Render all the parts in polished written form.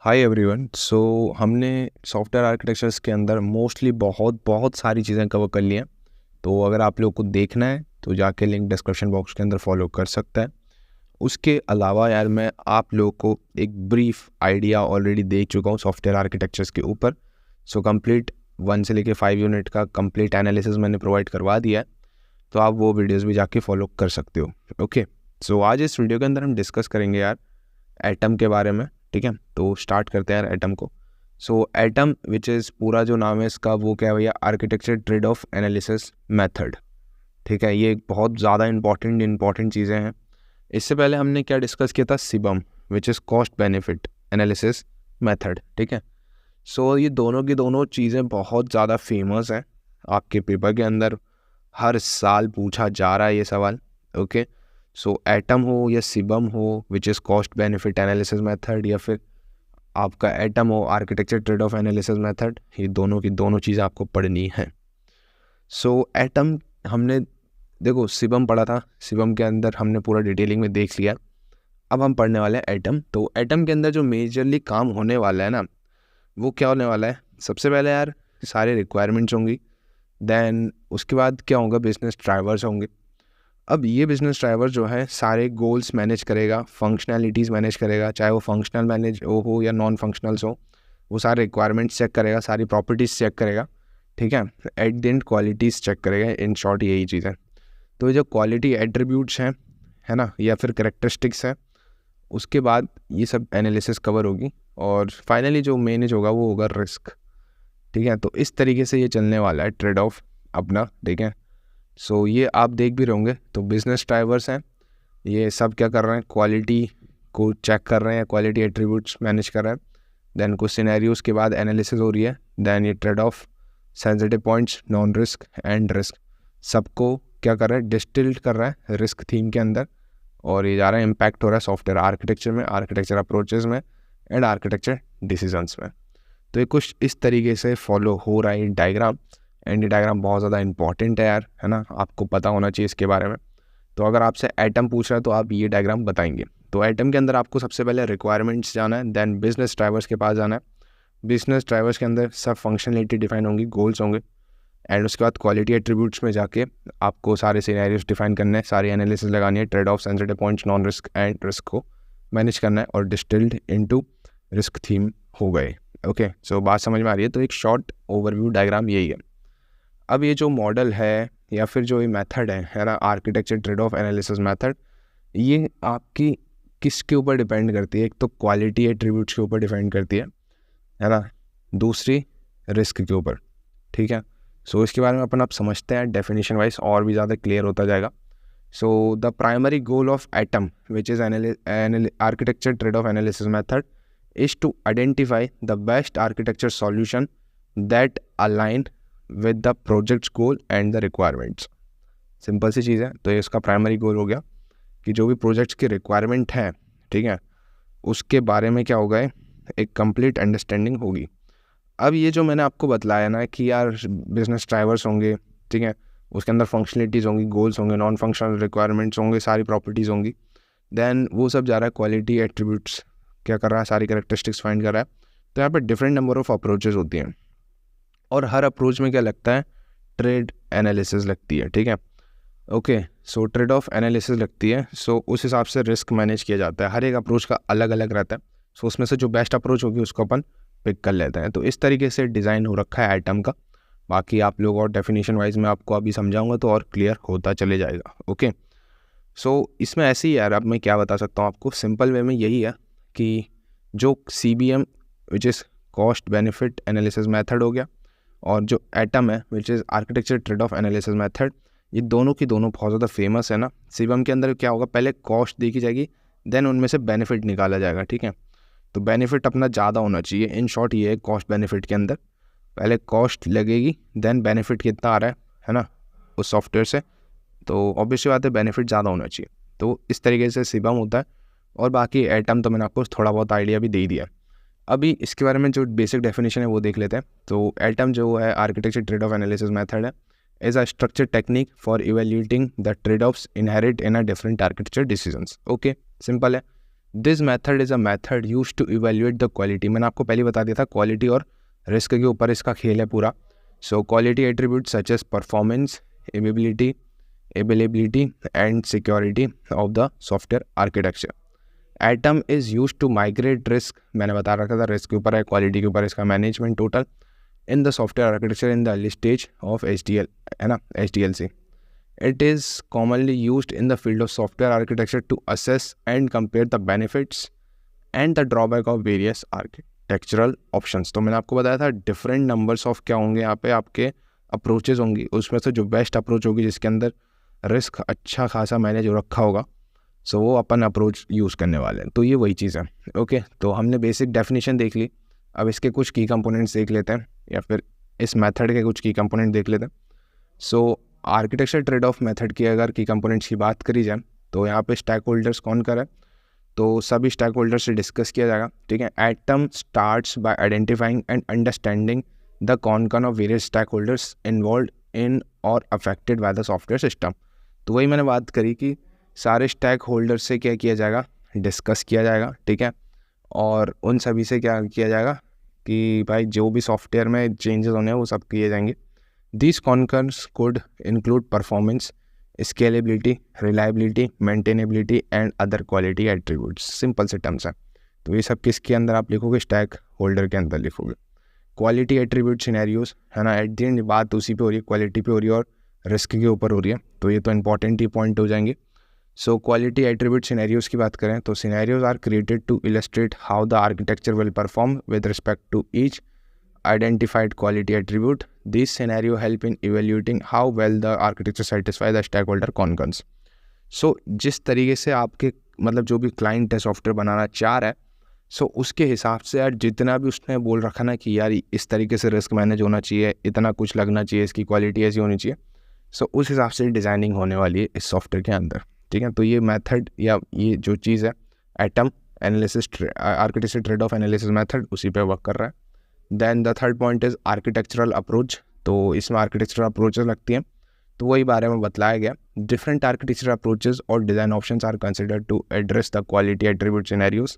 Hi everyone. हमने software architectures के अंदर मोस्टली बहुत बहुत सारी चीज़ें कवर कर ली हैं। तो अगर आप लोग को देखना है तो जाके लिंक डिस्क्रिप्शन बॉक्स के अंदर फॉलो कर सकता है। उसके अलावा यार मैं आप लोग को एक ब्रीफ आइडिया ऑलरेडी दे चुका हूँ सॉफ्टवेयर आर्किटेक्चर्स के ऊपर। कंप्लीट 1 से लेके 5 यूनिट का कंप्लीट एनालिसिस मैंने प्रोवाइड करवा दिया है, तो आप वो वीडियोस भी जाके फॉलो कर सकते हो। ओके, आज इस वीडियो के अंदर हम डिस्कस करेंगे यार एटम के बारे में। ठीक है, तो स्टार्ट करते हैं यार एटम को। एटम विच इज़ पूरा जो नाम है इसका वो क्या है भैया, architecture trade off analysis method. ठीक है, ये बहुत ज़्यादा इंपॉर्टेंट चीज़ें हैं। इससे पहले हमने क्या डिस्कस किया था, sebum which is cost benefit analysis method. ठीक है, ये दोनों की दोनों चीज़ें बहुत ज़्यादा फेमस हैं। आपके पेपर के अंदर हर साल पूछा जा रहा है ये सवाल। ओके, एटम हो या सिबम हो which is cost benefit analysis method, या फिर आपका एटम हो architecture trade off analysis method, ये दोनों की दोनों चीज़ें आपको पढ़नी है। एटम हमने देखो सिबम पढ़ा था, सिबम के अंदर हमने पूरा डिटेलिंग में देख लिया। अब हम पढ़ने वाले हैं एटम। तो एटम के अंदर जो मेजरली काम होने वाला है ना, वो क्या होने वाला है, सबसे पहले यार सारे रिक्वायरमेंट्स होंगी। देन उसके बाद क्या होगा, बिजनेस ड्राइवर्स होंगे। अब ये बिजनेस ड्राइवर जो है सारे गोल्स मैनेज करेगा, फंक्शनैलिटीज़ मैनेज करेगा, चाहे वो फंक्शनल मैनेज हो या नॉन फंक्शनल्स हो। वो सारे रिक्वायरमेंट्स चेक करेगा, सारी प्रॉपर्टीज़ चेक करेगा। ठीक है, at the end qualities check करेगा। इन शॉर्ट यही चीज़ है। तो जो क्वालिटी एट्रीब्यूट्स हैं, है ना, या फिर करेक्टरिस्टिक्स हैं, उसके बाद ये सब एनालिसिस कवर होगी। और फाइनली जो मैनेज होगा वो होगा रिस्क। ठीक है, तो इस तरीके से ये चलने वाला है ट्रेड ऑफ अपना। ठीक है, ये आप देख भी रहोगे। तो बिजनेस ड्राइवर्स हैं, ये सब क्या कर रहे हैं, क्वालिटी को चेक कर रहे हैं, क्वालिटी एट्रीब्यूट्स मैनेज कर रहे हैं। देन कुछ सिनेरियोज के बाद एनालिसिस हो रही है। देन ये trade off sensitive points, non risk and risk, सबको क्या कर रहा है, डिस्टिल्ड कर रहा है रिस्क थीम के अंदर। और ये जा रहा है, इम्पैक्ट हो रहा है सॉफ्टवेयर आर्किटेक्चर में, आर्किटेक्चर अप्रोचेस में एंड आर्किटेक्चर डिसीजंस में। तो ये कुछ इस तरीके से फॉलो हो रहा है डायग्राम। एंड ये डायग्राम बहुत ज़्यादा इंपॉर्टेंट है यार, है ना, आपको पता होना चाहिए इसके बारे में। तो अगर आपसे एटम पूछ रहा है तो आप ये डायग्राम बताएंगे। तो एटम के अंदर आपको सबसे पहले रिक्वायरमेंट्स जाना है, देन बिजनेस ड्राइवर्स के पास जाना है। बिजनेस ड्राइवर्स के अंदर सब फंक्शनलिटी डिफाइन होंगी, गोल्स होंगे। एंड उसके बाद क्वालिटी एट्रीब्यूट्स में जाके आपको सारे सिनेरियोस डिफाइन करने हैं, सारी एनालिसिस लगानी है, trade off sensitive points, non risk and risk को मैनेज करना है, और डिस्टिल्ड इनटू रिस्क थीम हो गए। ओके, बात समझ में आ रही है। तो एक शॉर्ट ओवरव्यू डायग्राम यही है। अब ये जो मॉडल है या फिर जो ये मेथड है ना, architecture trade off analysis method, ये आपकी किसके ऊपर डिपेंड करती है, एक तो क्वालिटी एट्रीब्यूट्स के ऊपर डिपेंड करती है ना, दूसरी रिस्क के ऊपर। ठीक है, इसके बारे में अपन आप समझते हैं, डेफिनेशन वाइज और भी ज़्यादा क्लियर होता जाएगा। The primary goal of atom which is architecture trade off analysis method is to identify the best architecture solution that align with the project's goal and the requirements। Simple सी चीज़ है। तो ये इसका प्राइमरी गोल हो गया कि जो भी प्रोजेक्ट्स की रिक्वायरमेंट है, ठीक है, उसके बारे में क्या होगा, एक कंप्लीट अंडरस्टैंडिंग होगी। अब ये जो मैंने आपको बतलाया ना कि यार बिजनेस ड्राइवर्स होंगे, ठीक है, उसके अंदर फंक्शनलिटीज़ होंगी, गोल्स होंगे, नॉन फंक्शनल रिक्वायरमेंट्स होंगे, सारी प्रॉपर्टीज़ होंगी। देन वो सब जा रहा है क्वालिटी एट्रीब्यूट्स क्या कर रहा है, सारी कैरेक्टरिस्टिक्स फाइंड कर रहा है। तो यहाँ पर डिफरेंट नंबर ऑफ अप्रोचेस होती हैं, और हर अप्रोच में क्या लगता है, ट्रेड एनालिसिस लगती है। ठीक है, ओके, ट्रेड ऑफ एनालिसिस लगती है। उस हिसाब से रिस्क मैनेज किया जाता है। हर एक अप्रोच का अलग अलग रहता है। उसमें से जो बेस्ट अप्रोच होगी उसको अपन पिक कर लेते हैं। तो इस तरीके से डिज़ाइन हो रखा है एटम का। बाकी आप लोग और डेफिनेशन वाइज मैं आपको अभी समझाऊंगा तो और क्लियर होता चले जाएगा। ओके, इसमें ऐसे ही यार अब मैं क्या बता सकता हूँ आपको, सिंपल वे में यही है कि जो CBM which is cost benefit analysis method हो गया, और जो एटम है which is architecture trade off analysis method, ये दोनों की दोनों बहुत ज़्यादा फेमस है ना। CBM के अंदर क्या होगा, पहले कॉस्ट देखी जाएगी, देन उनमें से बेनिफिट निकाला जाएगा। ठीक है, तो बेनिफिट अपना ज़्यादा होना चाहिए। इन शॉर्ट ये है कॉस्ट बेनिफिट के अंदर, पहले कॉस्ट लगेगी, देन बेनिफिट कितना आ रहा है ना, उस सॉफ्टवेयर से। तो ऑब्वियसली बात है बेनिफिट ज़्यादा होना चाहिए। तो इस तरीके से CBM होता है। और बाकी एटम तो मैंने आपको थोड़ा बहुत आइडिया भी दे दिया। अभी इसके बारे में जो बेसिक डेफिनेशन है वो देख लेते हैं। तो एटम जो है architecture trade off analysis method है, is a structure technique for evaluating the trade offs inherit in a different architecture decisions. Okay, simple है। This method is a method use to evaluate the quality. मैंने आपको पहले बता दिया था quality और risk के ऊपर इसका खेल है पूरा। So quality attribute such as performance, availability and security of the software architecture. ATAM is use to migrate risk, मैंने बता रखा था रिस्क के ऊपर है, क्वालिटी के ऊपर इसका management total in the software architecture in the early stage of HDL, है ना, HDLC. It is commonly used in the field of software architecture to assess and compare the benefits and the drawback of various architectural options. तो मैंने आपको बताया था different numbers of क्या होंगे यहाँ पे आपके अप्रोचेज होंगी, उसमें से जो बेस्ट अप्रोच होगी जिसके अंदर रिस्क अच्छा खासा मैनेज हो रखा होगा, सो वो अपन अप्रोच यूज़ करने वाले हैं। तो ये वही चीज़ है। ओके, तो हमने बेसिक डेफिनेशन देख ली, अब इसके कुछ की कंपोनेंट्स देख लेते हैं, या फिर इस मेथड के कुछ की कंपोनेंट देख लेते हैं। So architecture trade of method की अगर की कंपोनेंट्स की बात करी जाए तो यहाँ पे स्टैक होल्डर्स कौन कर है, तो सभी स्टैक होल्डर से डिस्कस किया जाएगा, ठीक है। ATAM starts by identifying and understanding the con of various stakeholders involve in और affected by the software system. तो वही मैंने बात करी कि सारे स्टैक होल्डर से क्या किया जाएगा, डिस्कस किया जाएगा, ठीक है। और उन सभी से क्या किया जाएगा कि भाई जो भी सॉफ्टवेयर में चेंजेस होने हैं वो सब किए जाएंगे। These concerns could include performance, scalability, reliability, maintainability and other quality attributes. Simple से टर्म्स हैं, तो ये सब किसके अंदर आप लिखोगे, स्टैक होल्डर के अंदर लिखोगे। क्वालिटी एट्रीब्यूट सिनेरियोज, है ना, एट द एंड बात उसी पे हो रही है, क्वालिटी पे हो रही है और रिस्क के ऊपर हो रही है, तो ये तो इंपॉर्टेंट ही पॉइंट हो जाएंगे। सो क्वालिटी एट्रीब्यूट सिनेरियोज की बात करें तो scenarios are created to illustrate how the architecture will perform with respect to each identified quality attribute. These scenario help in evaluating how well the architecture satisfy the stakeholder concerns. So जिस तरीके से आपके मतलब जो भी client है software बनाना चाह रहा है, सो उसके हिसाब से यार जितना भी उसने बोल रखा ना कि यार इस तरीके से रिस्क मैनेज होना चाहिए, इतना कुछ लगना चाहिए, इसकी क्वालिटी ऐसी होनी चाहिए, सो उस हिसाब से डिज़ाइनिंग होने वाली है इस सॉफ्टवेयर के अंदर, ठीक है। तो ये मेथड या ये जो चीज़ है ATAM analysis architecture trade off analysis method उसी पे वर्क कर रहा है। Then the third point is architectural approach, तो इसमें आर्किटेक्चरल अप्रोचेस लगती हैं, तो वही बारे में बतलाया गया। डिफरेंट आर्किटेक्चरल अप्रोचेस और design options are considered to address the quality attribute scenarios.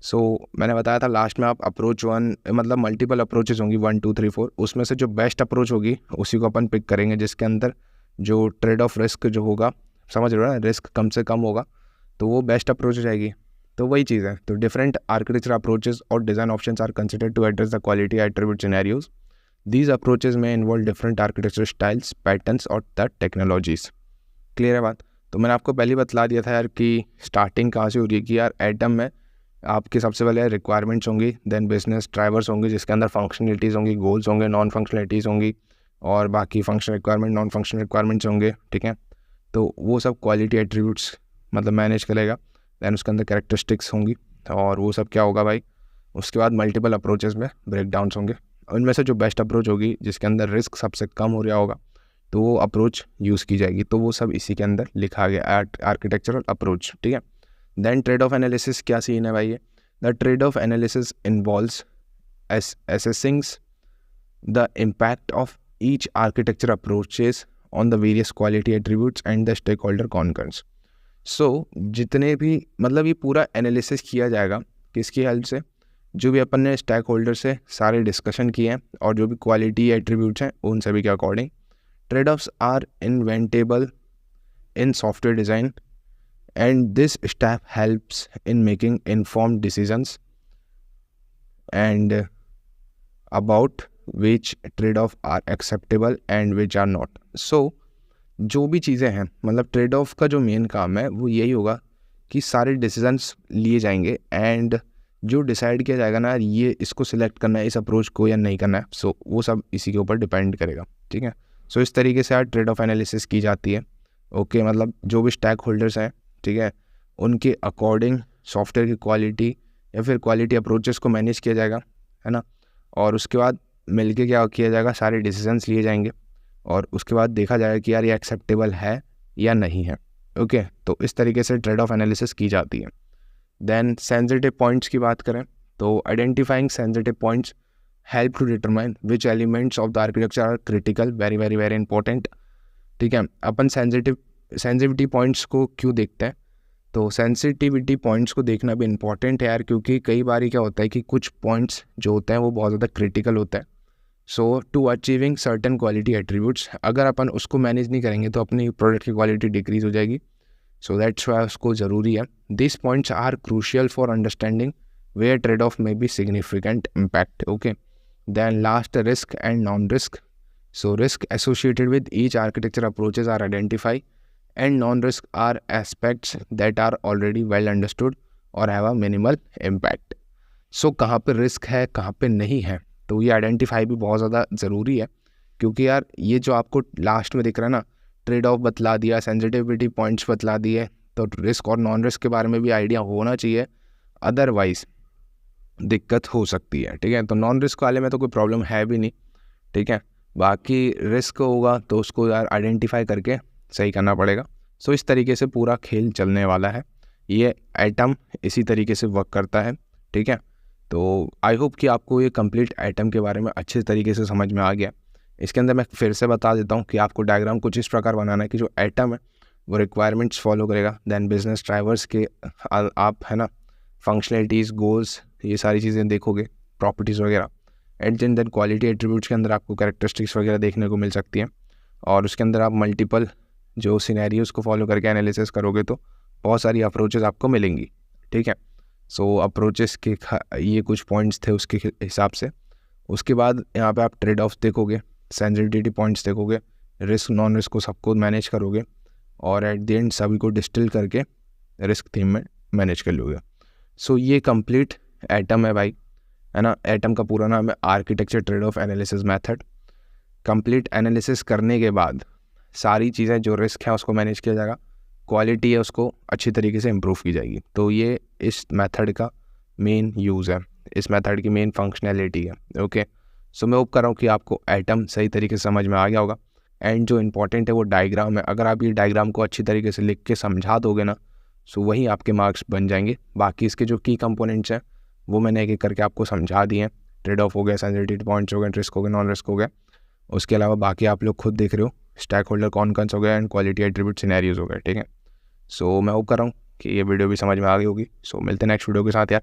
So मैंने बताया था लास्ट में आप अप्रोच वन मतलब मल्टीपल अप्रोचेस होंगी 1 2 3 4, उसमें से जो बेस्ट अप्रोच होगी उसी को अपन पिक करेंगे, जिसके अंदर जो ट्रेड ऑफ रिस्क जो होगा, समझ रहे हो ना, रिस्क कम से कम होगा, तो वो बेस्ट अप्रोच हो जाएगी। तो वही चीज़ है। तो डिफरेंट आर्किटेक्चर अप्रोचेस और design options are considered to address the quality attribute scenarios. These approaches में involve different architecture styles, patterns और द टेक्नोलॉजीज। क्लियर है बात। तो मैंने आपको पहले बतला दिया था यार कि स्टार्टिंग कहाँ से हो रही है कि यार एटम में आपके सबसे पहले रिक्वायरमेंट्स होंगी, देन बिजनेस ड्राइवर्स होंगे जिसके अंदर फंक्शनलिटीज़ होंगी, गोल्स होंगे, नॉन फंक्शनलिटीज़ होंगी और बाकी functional requirement, non functional requirements होंगे, ठीक है। तो वो सब क्वालिटी एट्रीब्यूट्स मतलब मैनेज करेगा। दैन उसके अंदर कैरेक्टरिस्टिक्स होंगी और वो सब क्या होगा भाई, उसके बाद मल्टीपल अप्रोचेस में ब्रेक डाउन्स होंगे, उनमें से जो बेस्ट अप्रोच होगी जिसके अंदर रिस्क सबसे कम हो रहा होगा तो वो अप्रोच यूज़ की जाएगी। तो वो सब इसी के अंदर लिखा गया आर्किटेक्चरल अप्रोच, ठीक है। देन ट्रेड ऑफ एनालिसिस क्या सीन है भाई ये, the trade off analysis involves assessing the impact of each architecture approaches on the various quality attributes and the stakeholder concerns. So जितने भी मतलब ये पूरा एनालिसिस किया जाएगा किसकी हेल्प से, जो भी अपन ने स्टैक होल्डर से सारे डिस्कशन किए हैं और जो भी क्वालिटी एट्रीब्यूट्स हैं उन सभी के according. Trade offs are inevitable in software design and this step helps in making informed decisions and about which trade-off are acceptable and which are not. So जो भी चीज़ें हैं मतलब ट्रेड ऑफ का जो मेन काम है वो यही होगा कि सारे डिसीजंस लिए जाएंगे एंड जो डिसाइड किया जाएगा ना ये इसको सिलेक्ट करना है इस अप्रोच को या नहीं करना है, सो वो सब इसी के ऊपर डिपेंड करेगा, ठीक है। सो इस तरीके से यार ट्रेड ऑफ एनालिसिस की जाती है। ओके, मतलब जो भी स्टैक होल्डर्स हैं, ठीक है, उनके अकॉर्डिंग सॉफ्टवेयर की क्वालिटी या फिर क्वालिटी अप्रोचेस को मैनेज किया जाएगा, है ना, और उसके बाद मिलके क्या किया जाएगा, सारे डिसीजंस लिए जाएंगे और उसके बाद देखा जाएगा कि यार ये एक्सेप्टेबल है या नहीं है। ओके, तो इस तरीके से ट्रेड ऑफ एनालिसिस की जाती है। देन सेंसिटिव पॉइंट्स की बात करें तो identifying sensitive points help to determine which elements of the architecture are critical, very very very important, ठीक है। अपन सेंसिटिविटी पॉइंट्स को क्यों देखते हैं, तो सेंसिटिविटी पॉइंट्स को देखना भी इम्पॉर्टेंट है यार, क्योंकि कई बार क्या होता है कि कुछ पॉइंट्स जो होते हैं वो बहुत ज़्यादा क्रिटिकल होता है। So to achieving certain quality attributes, अगर अपन उसको मैनेज नहीं करेंगे तो अपनी प्रोडक्ट की क्वालिटी डिक्रीज हो जाएगी। सो दैट्स वाई उसको ज़रूरी है। This points are crucial for understanding where trade off may be significant impact. Okay, then last, risk and non risk. So risk associated with each architecture approaches are identify and non-risk are aspects that are already well understood or have a minimal impact. So कहाँ पे risk है कहाँ पे नहीं है, तो ये identify भी बहुत ज़्यादा ज़रूरी है, क्योंकि यार ये जो आपको लास्ट में दिख रहा है ना, ट्रेड ऑफ बतला दिया, सेंसिटिविटी पॉइंट्स बतला दिए, तो रिस्क और नॉन रिस्क के बारे में भी आइडिया होना चाहिए, अदरवाइज दिक्कत हो सकती है। ठीक है, तो नॉन रिस्क वाले में तो कोई प्रॉब्लम है भी नहीं। ठीक है, बाकी रिस्क होगा तो उसको यार आइडेंटिफाई करके सही करना पड़ेगा। सो इस तरीके से पूरा खेल चलने वाला है। ये एटम इसी तरीके से वर्क करता है। ठीक है, तो आई होप कि आपको ये कंप्लीट एटम के बारे में अच्छे तरीके से समझ में आ गया। इसके अंदर मैं फिर से बता देता हूँ कि आपको डायग्राम कुछ इस प्रकार बनाना है कि जो एटम है वो रिक्वायरमेंट्स फॉलो करेगा, देन बिजनेस ड्राइवर्स के आप है ना फंक्शनलिटीज़, गोल्स, ये सारी चीज़ें देखोगे, प्रॉपर्टीज़ वगैरह। एट देन क्वालिटी एट्रीब्यूट्स के अंदर आपको कैरेक्टरिस्टिक्स वगैरह देखने को मिल सकती हैं, और उसके अंदर आप मल्टीपल जो सिनेरियोज को फॉलो करके एनालिसिस करोगे तो बहुत सारी अप्रोचेस आपको मिलेंगी। ठीक है, सो अप्रोचेस के ये कुछ पॉइंट्स थे उसके हिसाब से। उसके बाद यहाँ पे आप ट्रेड ऑफ देखोगे, सेंसिटिविटी पॉइंट्स देखोगे, रिस्क नॉन रिस्क को सबको मैनेज करोगे, और एट द एंड सभी को डिस्टिल करके रिस्क थीम में मैनेज कर लोगे। सो ये कंप्लीट एटम है भाई, है ना। एटम का पूरा नाम है architecture trade off analysis method. Complete analysis करने के बाद सारी चीज़ें जो रिस्क है उसको मैनेज किया जाएगा, क्वालिटी है उसको अच्छी तरीके से इम्प्रूव की जाएगी। तो ये इस मेथड का मेन यूज़ है, इस मेथड की मेन फंक्शनैलिटी है। ओके, सो मैं होप कर रहा हूँ कि आपको एटम सही तरीके से समझ में आ गया होगा। एंड जो इम्पोर्टेंट है वो डायग्राम है, अगर आप ये डायग्राम को अच्छी तरीके से लिख के समझा दोगे ना, सो वही आपके मार्क्स बन जाएंगे। बाकी इसके जो की कंपोनेंट्स हैं वो मैंने एक एक करके आपको समझा दिए हैं। ट्रेड ऑफ हो गया, सेंसिटिविटी पॉइंट्स हो गए, रिस्क हो गया, नॉन रिस्क हो गया। उसके अलावा बाकी आप लोग खुद देख रहे हो, स्टैक होल्डर कॉन्कन्स हो गया एंड क्वालिटी एट्रीब्यूट सिनेरियोज हो गए। ठीक है, सो मैं होप कर रहा हूँ कि ये वीडियो भी समझ में आ गई होगी। सो मिलते हैं नेक्स्ट वीडियो के साथ यार।